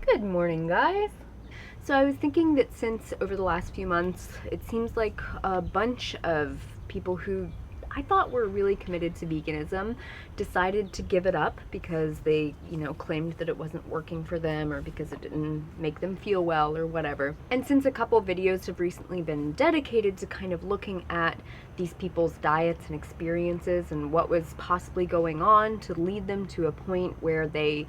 Good morning, guys. So I was thinking that since over the last few months, it seems like a bunch of people who I thought were really committed to veganism decided to give it up because they, claimed that it wasn't working for them or because it didn't make them feel well or whatever. And since a couple videos have recently been dedicated to kind of looking at these people's diets and experiences and what was possibly going on to lead them to a point where they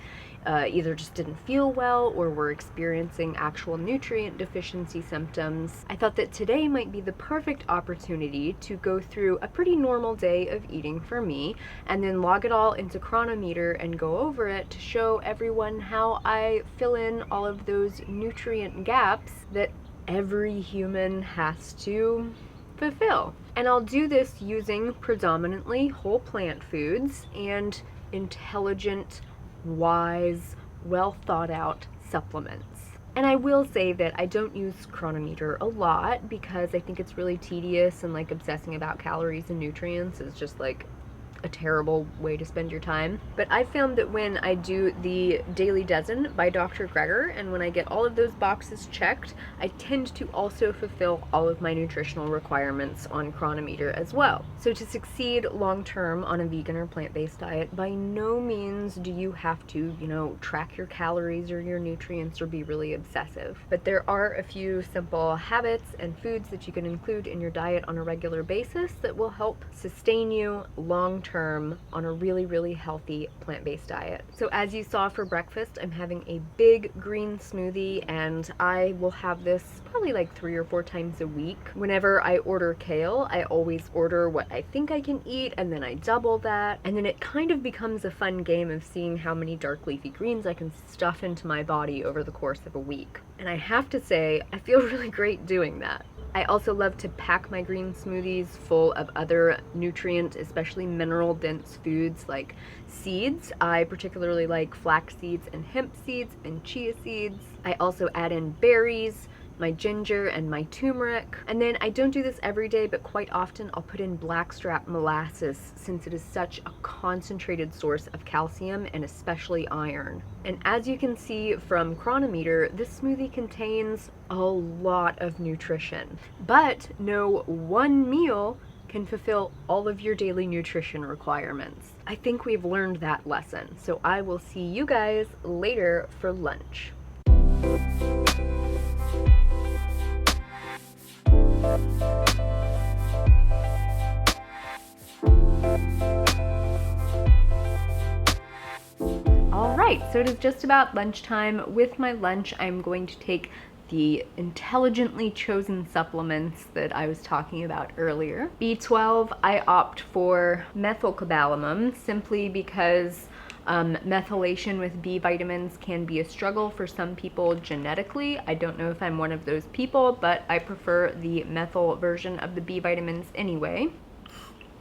either just didn't feel well or were experiencing actual nutrient deficiency symptoms, I thought that today might be the perfect opportunity to go through a pretty normal day of eating for me and then log it all into Chronometer and go over it to show everyone how I fill in all of those nutrient gaps that every human has to fulfill. And I'll do this using predominantly whole plant foods and intelligent, wise, well thought out supplements. And I will say that I don't use Chronometer a lot because I think it's really tedious and obsessing about calories and nutrients is just a terrible way to spend your time. But I found that when I do the Daily Dozen by Dr. Greger and when I get all of those boxes checked, I tend to also fulfill all of my nutritional requirements on Chronometer as well. So to succeed long term on a vegan or plant-based diet, by no means do you have to, track your calories or your nutrients or be really obsessive. But there are a few simple habits and foods that you can include in your diet on a regular basis that will help sustain you long term on a really, really healthy plant-based diet. So as you saw for breakfast, I'm having a big green smoothie and I will have this probably 3 or 4 times a week. Whenever I order kale, I always order what I think I can eat and then I double that. And then it kind of becomes a fun game of seeing how many dark leafy greens I can stuff into my body over the course of a week. And I have to say, I feel really great doing that. I also love to pack my green smoothies full of other nutrient, especially mineral-dense foods like seeds. I particularly like flax seeds and hemp seeds and chia seeds. I also add in berries, my ginger, and my turmeric. And then I don't do this every day, but quite often I'll put in blackstrap molasses since it is such a concentrated source of calcium and especially iron. And as you can see from Chronometer, this smoothie contains a lot of nutrition, but no one meal can fulfill all of your daily nutrition requirements. I think we've learned that lesson, so I will see you guys later for lunch. Alright, so it is just about lunchtime. With my lunch, I'm going to take the intelligently chosen supplements that I was talking about earlier. B12, I opt for methylcobalamin simply because methylation with B vitamins can be a struggle for some people genetically. I don't know if I'm one of those people, but I prefer the methyl version of the B vitamins anyway.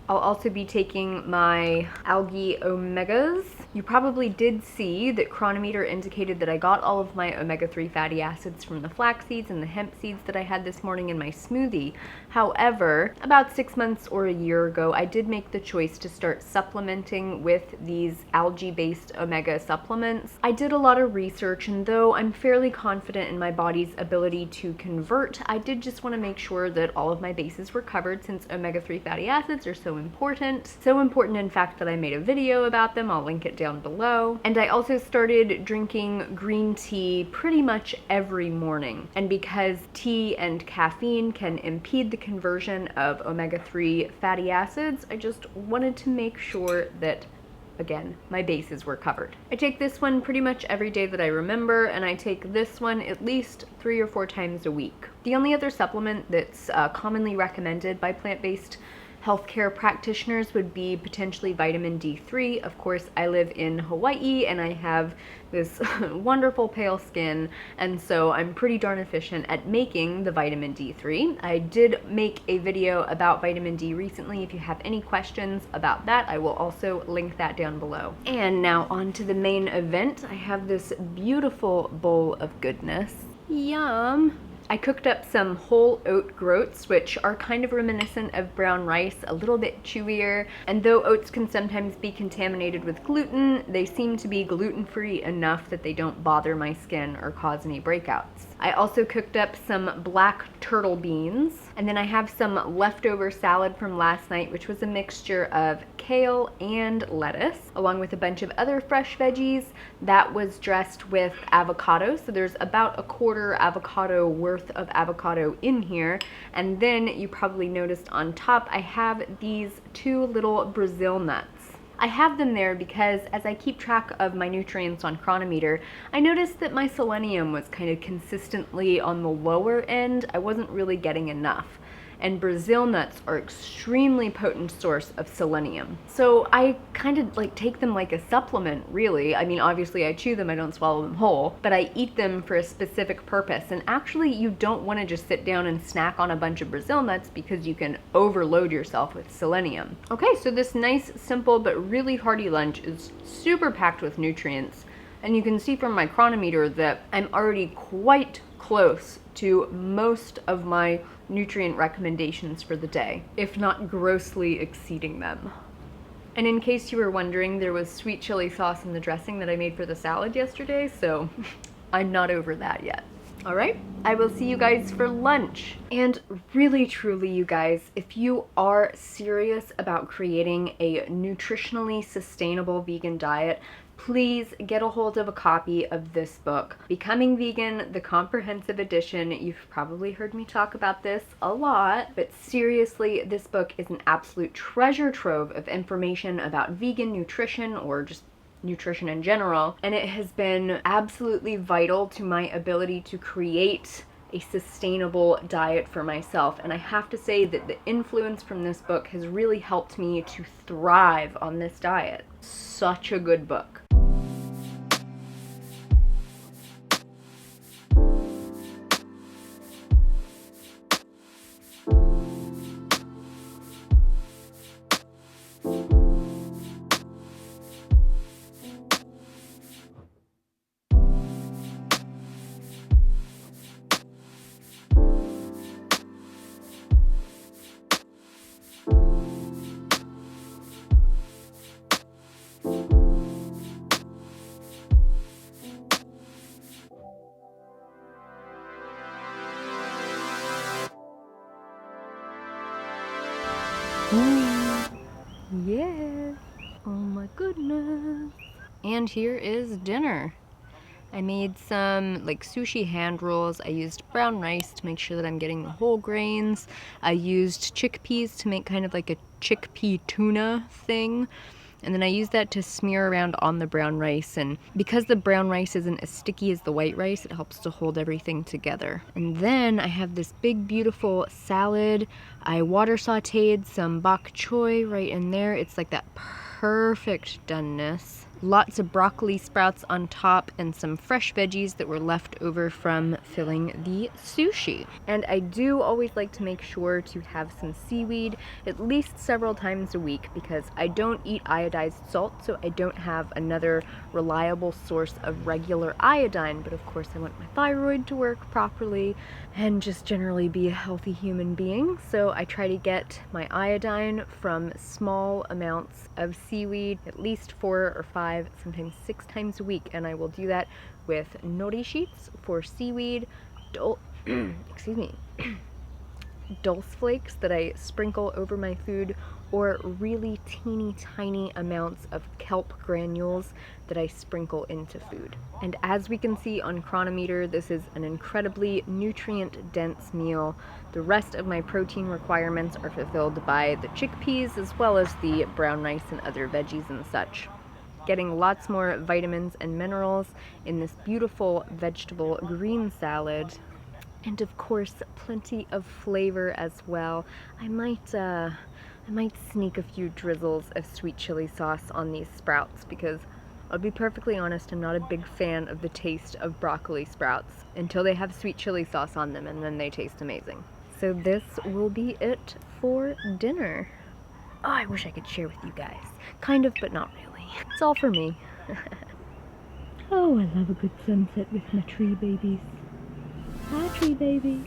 I'll also be taking my Algae Omegas. You probably did see that Chronometer indicated that I got all of my omega-3 fatty acids from the flax seeds and the hemp seeds that I had this morning in my smoothie. However, about 6 months or a year ago, I did make the choice to start supplementing with these algae-based omega supplements. I did a lot of research, and though I'm fairly confident in my body's ability to convert, I did just want to make sure that all of my bases were covered since omega-3 fatty acids are so important. So important, in fact, that I made a video about them. I'll link it down below. And I also started drinking green tea pretty much every morning. And because tea and caffeine can impede the conversion of omega-3 fatty acids, I just wanted to make sure that, again, my bases were covered. I take this one pretty much every day that I remember, and I take this one at least 3 or 4 times a week. The only other supplement that's commonly recommended by plant-based healthcare practitioners would be potentially vitamin D3. Of course, I live in Hawaii and I have this wonderful pale skin, and so I'm pretty darn efficient at making the vitamin D3. I did make a video about vitamin D recently. If you have any questions about that, I will also link that down below. And now on to the main event. I have this beautiful bowl of goodness. Yum! I cooked up some whole oat groats, which are kind of reminiscent of brown rice, a little bit chewier, and though oats can sometimes be contaminated with gluten, they seem to be gluten-free enough that they don't bother my skin or cause any breakouts. I also cooked up some black turtle beans, and then I have some leftover salad from last night, which was a mixture of kale and lettuce, along with a bunch of other fresh veggies that was dressed with avocado. So there's about a quarter avocado worth of avocado in here. And then you probably noticed on top, I have these 2 little Brazil nuts. I have them there because as I keep track of my nutrients on Cronometer, I noticed that my selenium was kind of consistently on the lower end. I wasn't really getting enough. And Brazil nuts are extremely potent source of selenium. So I kind of like take them like a supplement, really. I mean, obviously I chew them, I don't swallow them whole, but I eat them for a specific purpose. And actually you don't want to just sit down and snack on a bunch of Brazil nuts because you can overload yourself with selenium. Okay, so this nice, simple, but really hearty lunch is super packed with nutrients. And you can see from my Cronometer that I'm already quite close to most of my nutrient recommendations for the day, if not grossly exceeding them. And in case you were wondering, there was sweet chili sauce in the dressing that I made for the salad yesterday, so I'm not over that yet. All right, I will see you guys for lunch. And really, truly, you guys, if you are serious about creating a nutritionally sustainable vegan diet, please get a hold of a copy of this book, Becoming Vegan, the Comprehensive Edition. You've probably heard me talk about this a lot, but seriously, this book is an absolute treasure trove of information about vegan nutrition or just nutrition in general, and it has been absolutely vital to my ability to create a sustainable diet for myself. And I have to say that the influence from this book has really helped me to thrive on this diet. Such a good book. Yes. Oh my goodness. And here is dinner. I made some like sushi hand rolls. I used brown rice to make sure that I'm getting the whole grains. I used chickpeas to make kind of like a chickpea tuna thing. And then I use that to smear around on the brown rice. And because the brown rice isn't as sticky as the white rice, it helps to hold everything together. And then I have this big, beautiful salad. I water sauteed some bok choy right in there. It's like that perfect doneness. Lots of broccoli sprouts on top and some fresh veggies that were left over from filling the sushi. And I do always like to make sure to have some seaweed at least several times a week because I don't eat iodized salt, so I don't have another reliable source of regular iodine. But of course I want my thyroid to work properly and just generally be a healthy human being. So I try to get my iodine from small amounts of seaweed, at least 4 or 5, sometimes 6 times a week. And I will do that with nori sheets for seaweed, excuse me, dulse flakes that I sprinkle over my food, or really teeny tiny amounts of kelp granules that I sprinkle into food. And as we can see on Cronometer, this is an incredibly nutrient-dense meal. The rest of my protein requirements are fulfilled by the chickpeas as well as the brown rice and other veggies and such. Getting lots more vitamins and minerals in this beautiful vegetable green salad. And of course, plenty of flavor as well. I might sneak a few drizzles of sweet chili sauce on these sprouts because I'll be perfectly honest, I'm not a big fan of the taste of broccoli sprouts until they have sweet chili sauce on them, and then they taste amazing. So this will be it for dinner. Oh, I wish I could share with you guys. Kind of, but not really. It's all for me. Oh, I love a good sunset with my tree babies. Hi, tree baby.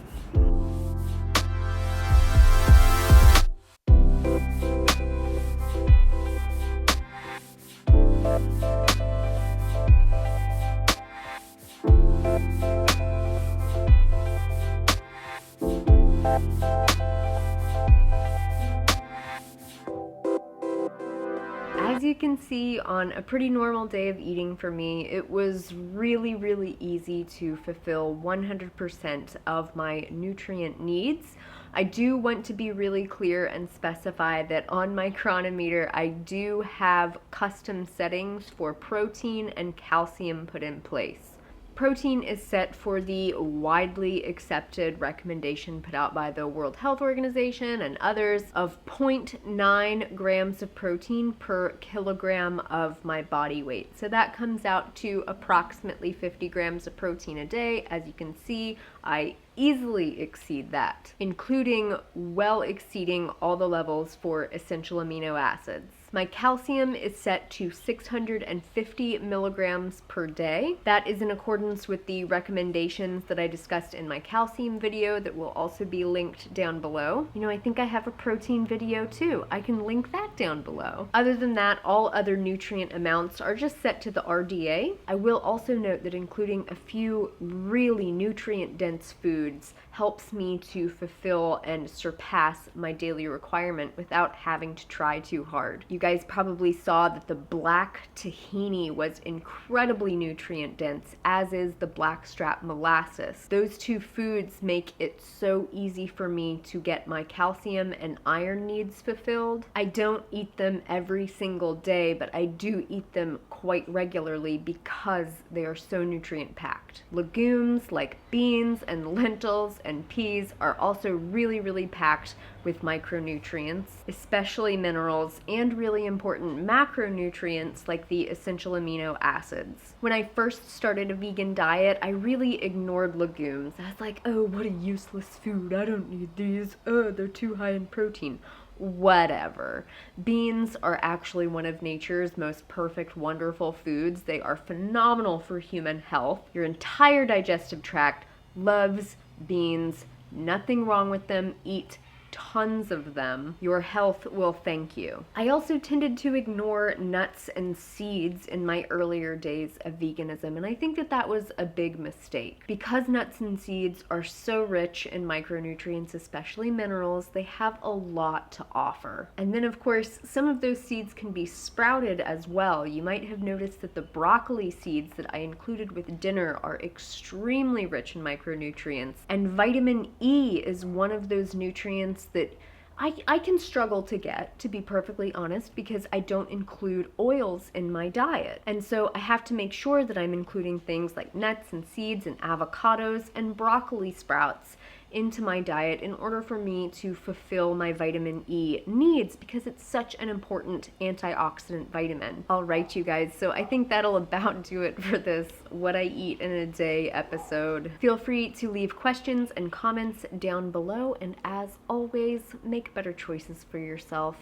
As you can see, on a pretty normal day of eating for me, it was really easy to fulfill 100% of my nutrient needs. I do want to be really clear and specify that on my chronometer, I do have custom settings for protein and calcium put in place. Protein is set for the widely accepted recommendation put out by the World Health Organization and others of 0.9 grams of protein per kilogram of my body weight. So that comes out to approximately 50 grams of protein a day. As you can see, I easily exceed that, including well exceeding all the levels for essential amino acids. My calcium is set to 650 milligrams per day. That is in accordance with the recommendations that I discussed in my calcium video that will also be linked down below. You know, I think I have a protein video too. I can link that down below. Other than that, all other nutrient amounts are just set to the RDA. I will also note that including a few really nutrient-dense foods helps me to fulfill and surpass my daily requirement without having to try too hard. You guys probably saw that the black tahini was incredibly nutrient dense, as is the blackstrap molasses. Those two foods make it so easy for me to get my calcium and iron needs fulfilled. I don't eat them every single day, but I do eat them quite regularly because they are so nutrient packed. Legumes like beans and lentils and peas are also really packed with micronutrients, especially minerals, and really important macronutrients like the essential amino acids. When I first started a vegan diet, I really ignored legumes. I was like, oh, what a useless food. I don't need these. Oh, they're too high in protein. Whatever. Beans are actually one of nature's most perfect, wonderful foods. They are phenomenal for human health. Your entire digestive tract loves beans. Nothing wrong with them. Eat tons of them. Your health will thank you. I also tended to ignore nuts and seeds in my earlier days of veganism, and I think that that was a big mistake. Because nuts and seeds are so rich in micronutrients, especially minerals, they have a lot to offer. And then of course, some of those seeds can be sprouted as well. You might have noticed that the broccoli seeds that I included with dinner are extremely rich in micronutrients, and vitamin E is one of those nutrients that I can struggle to get, to be perfectly honest, because I don't include oils in my diet. And so I have to make sure that I'm including things like nuts and seeds and avocados and broccoli sprouts into my diet in order for me to fulfill my vitamin E needs, because it's such an important antioxidant vitamin. All right, you guys, so I think that'll about do it for this What I Eat in a Day episode. Feel free to leave questions and comments down below, and as always, make better choices for yourself.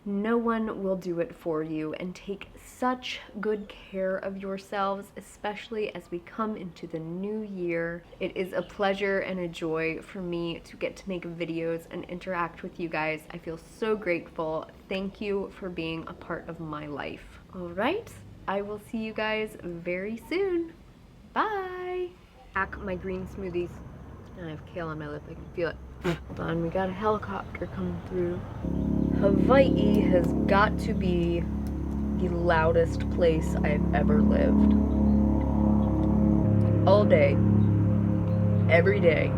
No one will do it for you, and take such good care of yourselves, especially as we come into the new year. It is a pleasure and a joy for me to get to make videos and interact with you guys. I feel so grateful. Thank you for being a part of my life. All right, I will see you guys very soon. Bye. Pack my green smoothies. I have kale on my lip, I can feel it. Hold on, we got a helicopter coming through. Hawaii has got to be the loudest place I've ever lived. All day, every day,